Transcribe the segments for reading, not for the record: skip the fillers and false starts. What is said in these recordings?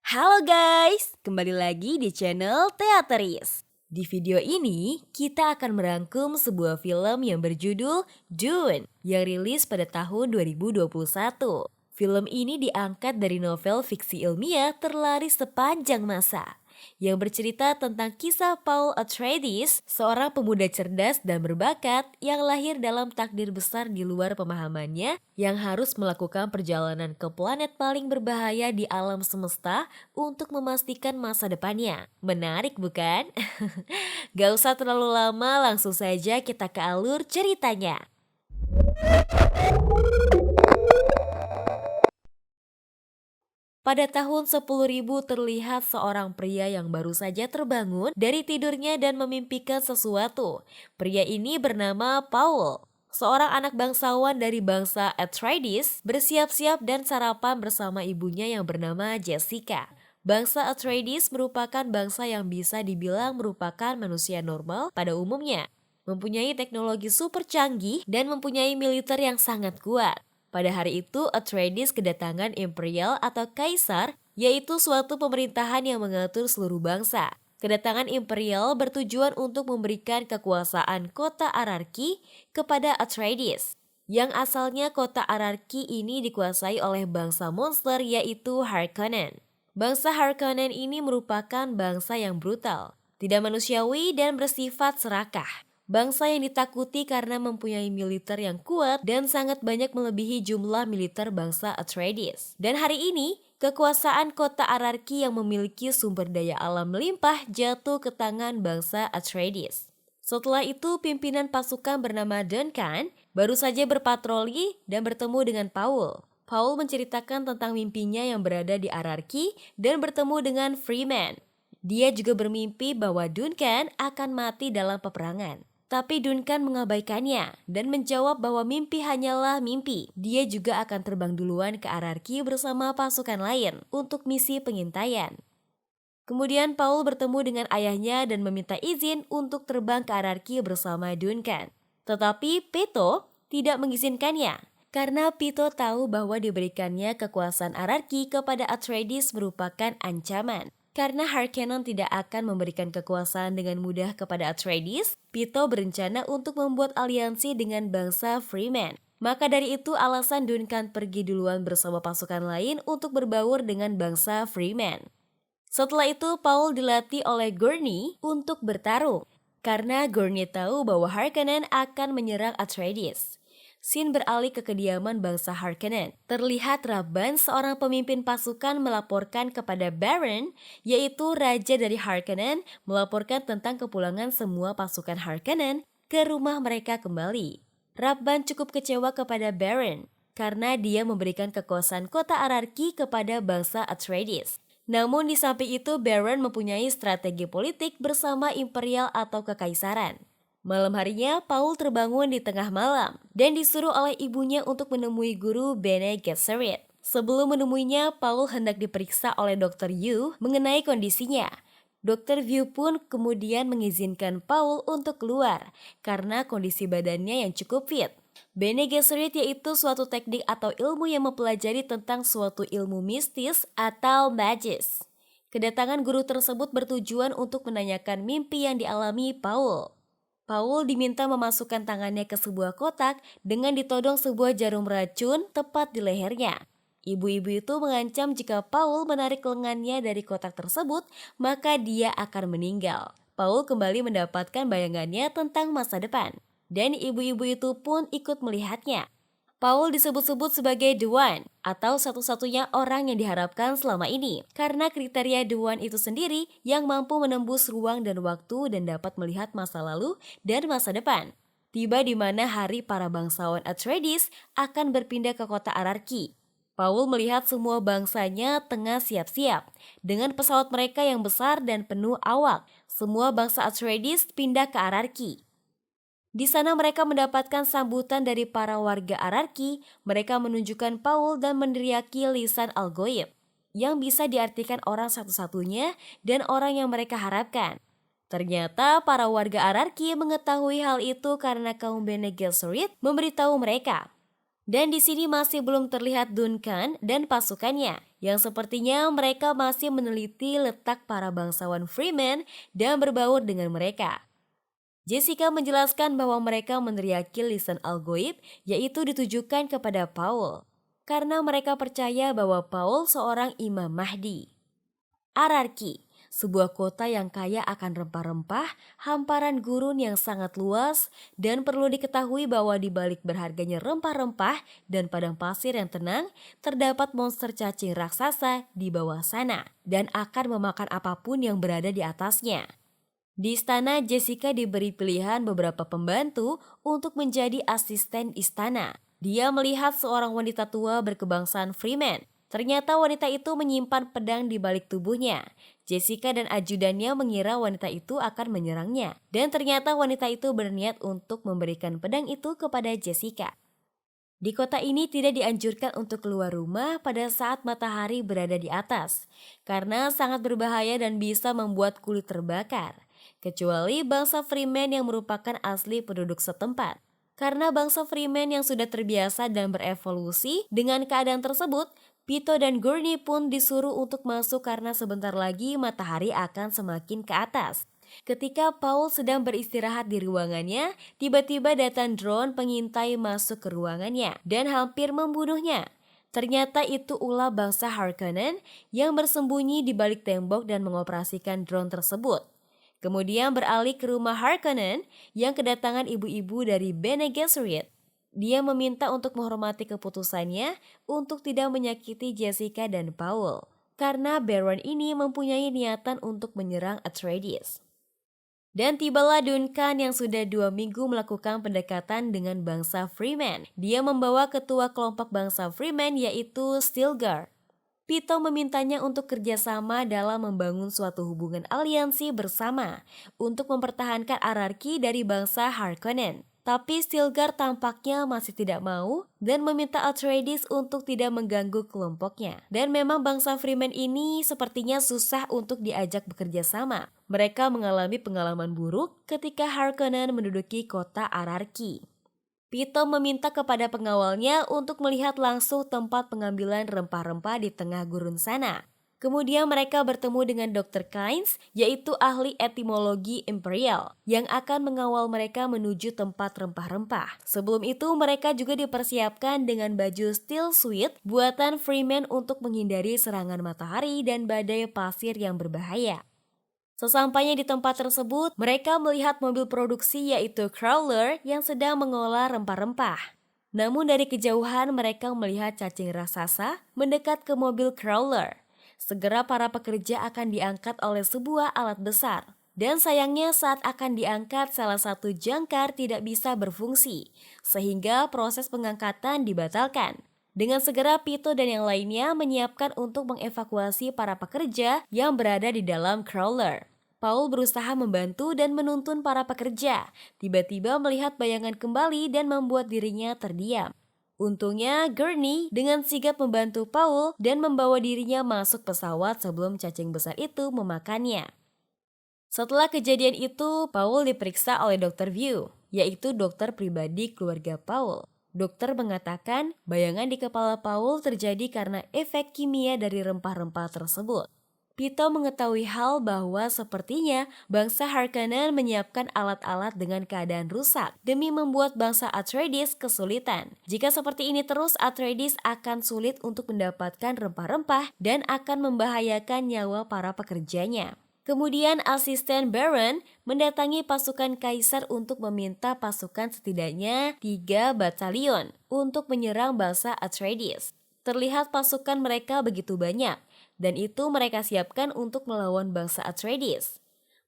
Halo guys, kembali lagi di channel Teateris. Di video ini, kita akan merangkum sebuah film yang berjudul Dune yang rilis pada tahun 2021. Film ini diangkat dari novel fiksi ilmiah terlaris sepanjang masa yang bercerita tentang kisah Paul Atreides, seorang pemuda cerdas dan berbakat yang lahir dalam takdir besar di luar pemahamannya yang harus melakukan perjalanan ke planet paling berbahaya di alam semesta untuk memastikan masa depannya. Menarik bukan? Gak usah terlalu lama, langsung saja kita ke alur ceritanya. Pada tahun 10.000 terlihat seorang pria yang baru saja terbangun dari tidurnya dan memimpikan sesuatu. Pria ini bernama Paul. Seorang anak bangsawan dari bangsa Atreides bersiap-siap dan sarapan bersama ibunya yang bernama Jessica. Bangsa Atreides merupakan bangsa yang bisa dibilang merupakan manusia normal pada umumnya. Mempunyai teknologi super canggih dan mempunyai militer yang sangat kuat. Pada hari itu, Atreides kedatangan imperial atau kaisar, yaitu suatu pemerintahan yang mengatur seluruh bangsa. Kedatangan imperial bertujuan untuk memberikan kekuasaan kota Ararki kepada Atreides, yang asalnya kota Ararki ini dikuasai oleh bangsa monster yaitu Harkonnen. Bangsa Harkonnen ini merupakan bangsa yang brutal, tidak manusiawi dan bersifat serakah. Bangsa yang ditakuti karena mempunyai militer yang kuat dan sangat banyak melebihi jumlah militer bangsa Atreides. Dan hari ini, kekuasaan kota Ararki yang memiliki sumber daya alam melimpah jatuh ke tangan bangsa Atreides. Setelah itu, pimpinan pasukan bernama Duncan baru saja berpatroli dan bertemu dengan Paul. Paul menceritakan tentang mimpinya yang berada di Ararki dan bertemu dengan Freeman. Dia juga bermimpi bahwa Duncan akan mati dalam peperangan. Tapi Duncan mengabaikannya dan menjawab bahwa mimpi hanyalah mimpi. Dia juga akan terbang duluan ke Ararki bersama pasukan lain untuk misi pengintaian. Kemudian Paul bertemu dengan ayahnya dan meminta izin untuk terbang ke Ararki bersama Duncan. Tetapi Pito tidak mengizinkannya karena Pito tahu bahwa diberikannya kekuasaan Ararki kepada Atreides merupakan ancaman. Karena Harkonnen tidak akan memberikan kekuasaan dengan mudah kepada Atreides, Pito berencana untuk membuat aliansi dengan bangsa Freeman. Maka dari itu alasan Duncan pergi duluan bersama pasukan lain untuk berbaur dengan bangsa Freeman. Setelah itu Paul dilatih oleh Gurney untuk bertarung. Karena Gurney tahu bahwa Harkonnen akan menyerang Atreides. Scene beralih ke kediaman bangsa Harkonnen. Terlihat Rabban, seorang pemimpin pasukan, melaporkan kepada Baron, yaitu raja dari Harkonnen, melaporkan tentang kepulangan semua pasukan Harkonnen ke rumah mereka kembali. Rabban cukup kecewa kepada Baron karena dia memberikan kekuasaan kota Ararki kepada bangsa Atreides. Namun di samping itu Baron mempunyai strategi politik bersama imperial atau kekaisaran. Malam harinya, Paul terbangun di tengah malam dan disuruh oleh ibunya untuk menemui guru Bene Gesserit. Sebelum menemuinya, Paul hendak diperiksa oleh Dr. Yu mengenai kondisinya. Dr. Yu pun kemudian mengizinkan Paul untuk keluar karena kondisi badannya yang cukup fit. Bene Gesserit yaitu suatu teknik atau ilmu yang mempelajari tentang suatu ilmu mistis atau magis. Kedatangan guru tersebut bertujuan untuk menanyakan mimpi yang dialami Paul. Paul diminta memasukkan tangannya ke sebuah kotak dengan ditodong sebuah jarum racun tepat di lehernya. Ibu-ibu itu mengancam jika Paul menarik lengannya dari kotak tersebut, maka dia akan meninggal. Paul kembali mendapatkan bayangannya tentang masa depan, dan ibu-ibu itu pun ikut melihatnya. Paul disebut-sebut sebagai The One atau satu-satunya orang yang diharapkan selama ini karena kriteria The One itu sendiri yang mampu menembus ruang dan waktu dan dapat melihat masa lalu dan masa depan. Tiba di mana hari para bangsawan Atreides akan berpindah ke kota Ararki. Paul melihat semua bangsanya tengah siap-siap dengan pesawat mereka yang besar dan penuh awak. Semua bangsa Atreides pindah ke Ararki. Di sana mereka mendapatkan sambutan dari para warga Ararki. Mereka menunjukkan Paul dan meneriaki lisan al-Ghaib, yang bisa diartikan orang satu-satunya dan orang yang mereka harapkan. Ternyata para warga Ararki mengetahui hal itu karena kaum Bene Gesserit memberitahu mereka. Dan di sini masih belum terlihat Duncan dan pasukannya, yang sepertinya mereka masih meneliti letak para bangsawan Freeman dan berbaur dengan mereka. Jessica menjelaskan bahwa mereka meneriaki lisan al-Ghaib, yaitu ditujukan kepada Paul, karena mereka percaya bahwa Paul seorang Imam Mahdi. Ararki, sebuah kota yang kaya akan rempah-rempah, hamparan gurun yang sangat luas, dan perlu diketahui bahwa di balik berharganya rempah-rempah dan padang pasir yang tenang, terdapat monster cacing raksasa di bawah sana dan akan memakan apapun yang berada di atasnya. Di istana, Jessica diberi pilihan beberapa pembantu untuk menjadi asisten istana. Dia melihat seorang wanita tua berkebangsaan Freeman. Ternyata wanita itu menyimpan pedang di balik tubuhnya. Jessica dan ajudannya mengira wanita itu akan menyerangnya. Dan ternyata wanita itu berniat untuk memberikan pedang itu kepada Jessica. Di kota ini tidak dianjurkan untuk keluar rumah pada saat matahari berada di atas, karena sangat berbahaya dan bisa membuat kulit terbakar. Kecuali bangsa Freeman yang merupakan asli penduduk setempat. Karena bangsa Freeman yang sudah terbiasa dan berevolusi dengan keadaan tersebut, Pito dan Gurney pun disuruh untuk masuk karena sebentar lagi matahari akan semakin ke atas. Ketika Paul sedang beristirahat di ruangannya, tiba-tiba datang drone pengintai masuk ke ruangannya dan hampir membunuhnya. Ternyata itu ulah bangsa Harkonnen yang bersembunyi di balik tembok dan mengoperasikan drone tersebut. Kemudian beralih ke rumah Harkonnen yang kedatangan ibu-ibu dari Bene Gesserit. Dia meminta untuk menghormati keputusannya untuk tidak menyakiti Jessica dan Paul, karena Baron ini mempunyai niatan untuk menyerang Atreides. Dan tibalah Duncan yang sudah 2 minggu melakukan pendekatan dengan bangsa Freeman. Dia membawa ketua kelompok bangsa Freeman yaitu Stilgar. Pito memintanya untuk kerjasama dalam membangun suatu hubungan aliansi bersama untuk mempertahankan ararki dari bangsa Harkonnen. Tapi Stilgar tampaknya masih tidak mau dan meminta Atreides untuk tidak mengganggu kelompoknya. Dan memang bangsa Freeman ini sepertinya susah untuk diajak bekerja sama. Mereka mengalami pengalaman buruk ketika Harkonnen menduduki kota Ararki. Pito meminta kepada pengawalnya untuk melihat langsung tempat pengambilan rempah-rempah di tengah gurun sana. Kemudian mereka bertemu dengan Dr. Kynes, yaitu ahli etimologi imperial, yang akan mengawal mereka menuju tempat rempah-rempah. Sebelum itu mereka juga dipersiapkan dengan baju steel suit buatan Freeman untuk menghindari serangan matahari dan badai pasir yang berbahaya. Sesampainya di tempat tersebut, mereka melihat mobil produksi yaitu Crawler yang sedang mengolah rempah-rempah. Namun dari kejauhan mereka melihat cacing raksasa mendekat ke mobil Crawler. Segera para pekerja akan diangkat oleh sebuah alat besar. Dan sayangnya saat akan diangkat salah satu jangkar tidak bisa berfungsi, sehingga proses pengangkatan dibatalkan. Dengan segera Pito dan yang lainnya menyiapkan untuk mengevakuasi para pekerja yang berada di dalam Crawler. Paul berusaha membantu dan menuntun para pekerja, tiba-tiba melihat bayangan kembali dan membuat dirinya terdiam. Untungnya Gurney dengan sigap membantu Paul dan membawa dirinya masuk pesawat sebelum cacing besar itu memakannya. Setelah kejadian itu, Paul diperiksa oleh Dr. View, yaitu dokter pribadi keluarga Paul. Dokter mengatakan bayangan di kepala Paul terjadi karena efek kimia dari rempah-rempah tersebut. Pito mengetahui hal bahwa sepertinya bangsa Harkonnen menyiapkan alat-alat dengan keadaan rusak demi membuat bangsa Atreides kesulitan. Jika seperti ini terus, Atreides akan sulit untuk mendapatkan rempah-rempah dan akan membahayakan nyawa para pekerjanya. Kemudian asisten Baron mendatangi pasukan Kaisar untuk meminta pasukan setidaknya 3 batalion untuk menyerang bangsa Atreides. Terlihat pasukan mereka begitu banyak. Dan itu mereka siapkan untuk melawan bangsa Atreides.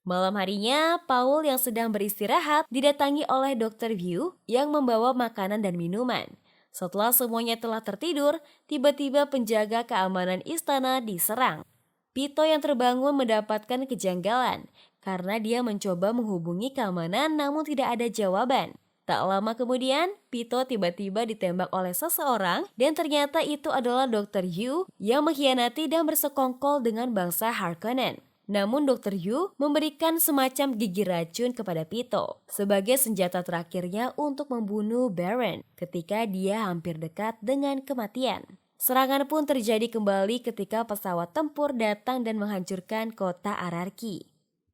Malam harinya, Paul yang sedang beristirahat didatangi oleh Dr. View yang membawa makanan dan minuman. Setelah semuanya telah tertidur, tiba-tiba penjaga keamanan istana diserang. Pito yang terbangun mendapatkan kejanggalan karena dia mencoba menghubungi keamanan namun tidak ada jawaban. Tak lama kemudian, Pito tiba-tiba ditembak oleh seseorang dan ternyata itu adalah Dr. Yu yang mengkhianati dan bersekongkol dengan bangsa Harkonnen. Namun Dr. Yu memberikan semacam gigi racun kepada Pito sebagai senjata terakhirnya untuk membunuh Baron ketika dia hampir dekat dengan kematian. Serangan pun terjadi kembali ketika pesawat tempur datang dan menghancurkan kota Ararki.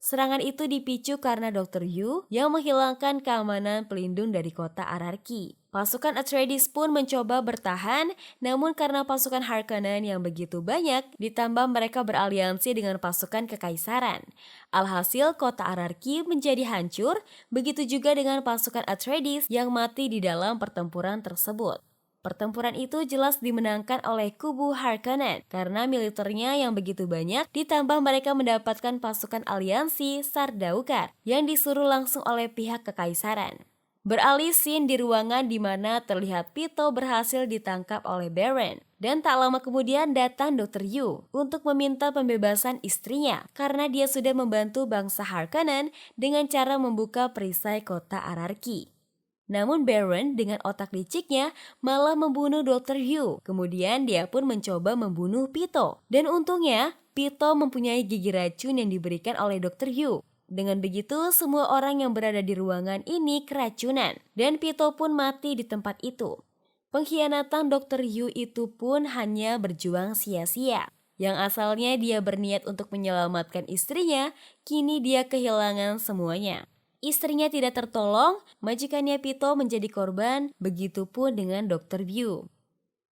Serangan itu dipicu karena Dr. Yu yang menghilangkan keamanan pelindung dari kota Ararki. Pasukan Atreides pun mencoba bertahan, namun karena pasukan Harkonnen yang begitu banyak, ditambah mereka beraliansi dengan pasukan Kekaisaran. Alhasil kota Ararki menjadi hancur, begitu juga dengan pasukan Atreides yang mati di dalam pertempuran tersebut. Pertempuran itu jelas dimenangkan oleh kubu Harkonnen karena militernya yang begitu banyak ditambah mereka mendapatkan pasukan aliansi Sardaukar yang disuruh langsung oleh pihak Kekaisaran. Beralih scene di ruangan di mana terlihat Pito berhasil ditangkap oleh Baron. Dan tak lama kemudian datang Dr. Yu untuk meminta pembebasan istrinya karena dia sudah membantu bangsa Harkonnen dengan cara membuka perisai kota Ararki. Namun Baron dengan otak liciknya malah membunuh Dr. Yu. Kemudian dia pun mencoba membunuh Pito. Dan untungnya Pito mempunyai gigi racun yang diberikan oleh Dr. Yu. Dengan begitu semua orang yang berada di ruangan ini keracunan. Dan Pito pun mati di tempat itu. Pengkhianatan Dr. Yu itu pun hanya berjuang sia-sia. Yang asalnya dia berniat untuk menyelamatkan istrinya, kini dia kehilangan semuanya. Istrinya tidak tertolong, majikannya Pito menjadi korban, begitupun dengan Dr. Yu.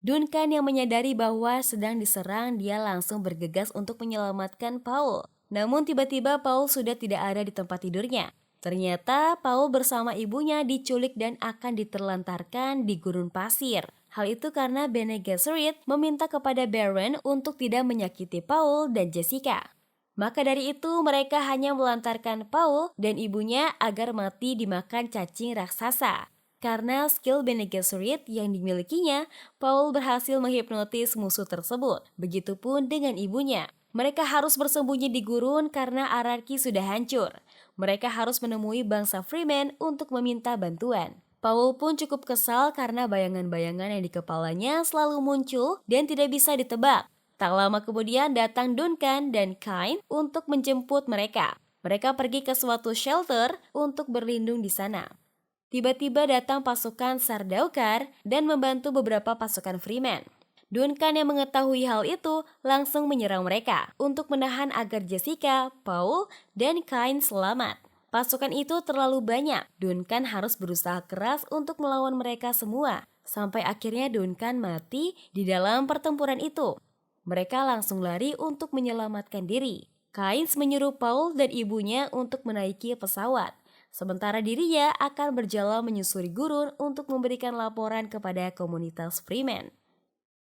Duncan yang menyadari bahwa sedang diserang, dia langsung bergegas untuk menyelamatkan Paul. Namun tiba-tiba Paul sudah tidak ada di tempat tidurnya. Ternyata Paul bersama ibunya diculik dan akan diterlantarkan di gurun pasir. Hal itu karena Bene Gesserit meminta kepada Baron untuk tidak menyakiti Paul dan Jessica. Maka dari itu mereka hanya melantarkan Paul dan ibunya agar mati dimakan cacing raksasa. Karena skill Bene Gesserit yang dimilikinya, Paul berhasil menghipnotis musuh tersebut. Begitupun dengan ibunya. Mereka harus bersembunyi di gurun karena Ararki sudah hancur. Mereka harus menemui bangsa Fremen untuk meminta bantuan. Paul pun cukup kesal karena bayangan-bayangan yang di kepalanya selalu muncul dan tidak bisa ditebak. Tak lama kemudian datang Duncan dan Kain untuk menjemput mereka. Mereka pergi ke suatu shelter untuk berlindung di sana. Tiba-tiba datang pasukan Sardaukar dan membantu beberapa pasukan Fremen. Duncan yang mengetahui hal itu langsung menyerang mereka untuk menahan agar Jessica, Paul, dan Kain selamat. Pasukan itu terlalu banyak. Duncan harus berusaha keras untuk melawan mereka semua. Sampai akhirnya Duncan mati di dalam pertempuran itu. Mereka langsung lari untuk menyelamatkan diri. Kains menyuruh Paul dan ibunya untuk menaiki pesawat. Sementara dirinya akan berjalan menyusuri gurun untuk memberikan laporan kepada komunitas Fremen.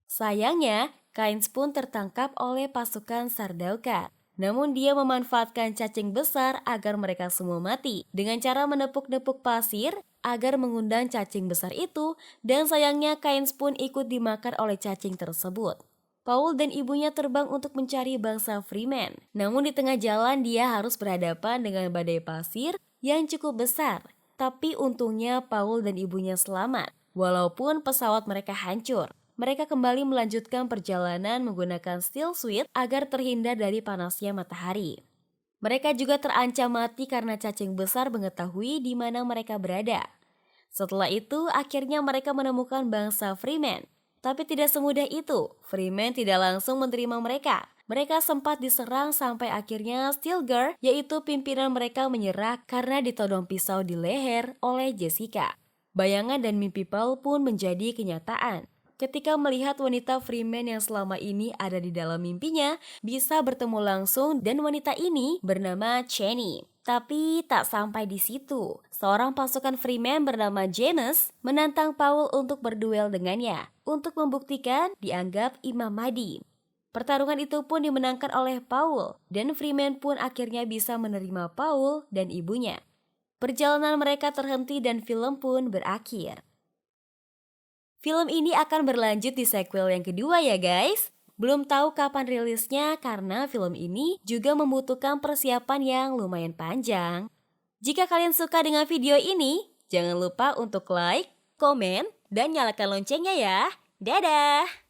Sayangnya, Kains pun tertangkap oleh pasukan Sardaukar. Namun dia memanfaatkan cacing besar agar mereka semua mati dengan cara menepuk-nepuk pasir agar mengundang cacing besar itu dan sayangnya Kains pun ikut dimakan oleh cacing tersebut. Paul dan ibunya terbang untuk mencari bangsa Fremen. Namun di tengah jalan dia harus berhadapan dengan badai pasir yang cukup besar. Tapi untungnya Paul dan ibunya selamat. Walaupun pesawat mereka hancur. Mereka kembali melanjutkan perjalanan menggunakan steel suit agar terhindar dari panasnya matahari. Mereka juga terancam mati karena cacing besar mengetahui di mana mereka berada. Setelah itu akhirnya mereka menemukan bangsa Fremen. Tapi tidak semudah itu, Fremen tidak langsung menerima mereka. Mereka sempat diserang sampai akhirnya Stilgar, yaitu pimpinan mereka menyerah karena ditodong pisau di leher oleh Jessica. Bayangan dan mimpi Paul pun menjadi kenyataan. Ketika melihat wanita Fremen yang selama ini ada di dalam mimpinya, bisa bertemu langsung dan wanita ini bernama Chani. Tapi tak sampai di situ, seorang pasukan Fremen bernama James menantang Paul untuk berduel dengannya, untuk membuktikan dianggap Imam Mahdi. Pertarungan itu pun dimenangkan oleh Paul, dan Fremen pun akhirnya bisa menerima Paul dan ibunya. Perjalanan mereka terhenti dan film pun berakhir. Film ini akan berlanjut di sequel yang kedua ya guys. Belum tahu kapan rilisnya karena film ini juga membutuhkan persiapan yang lumayan panjang. Jika kalian suka dengan video ini, jangan lupa untuk like, komen, dan nyalakan loncengnya ya. Dadah!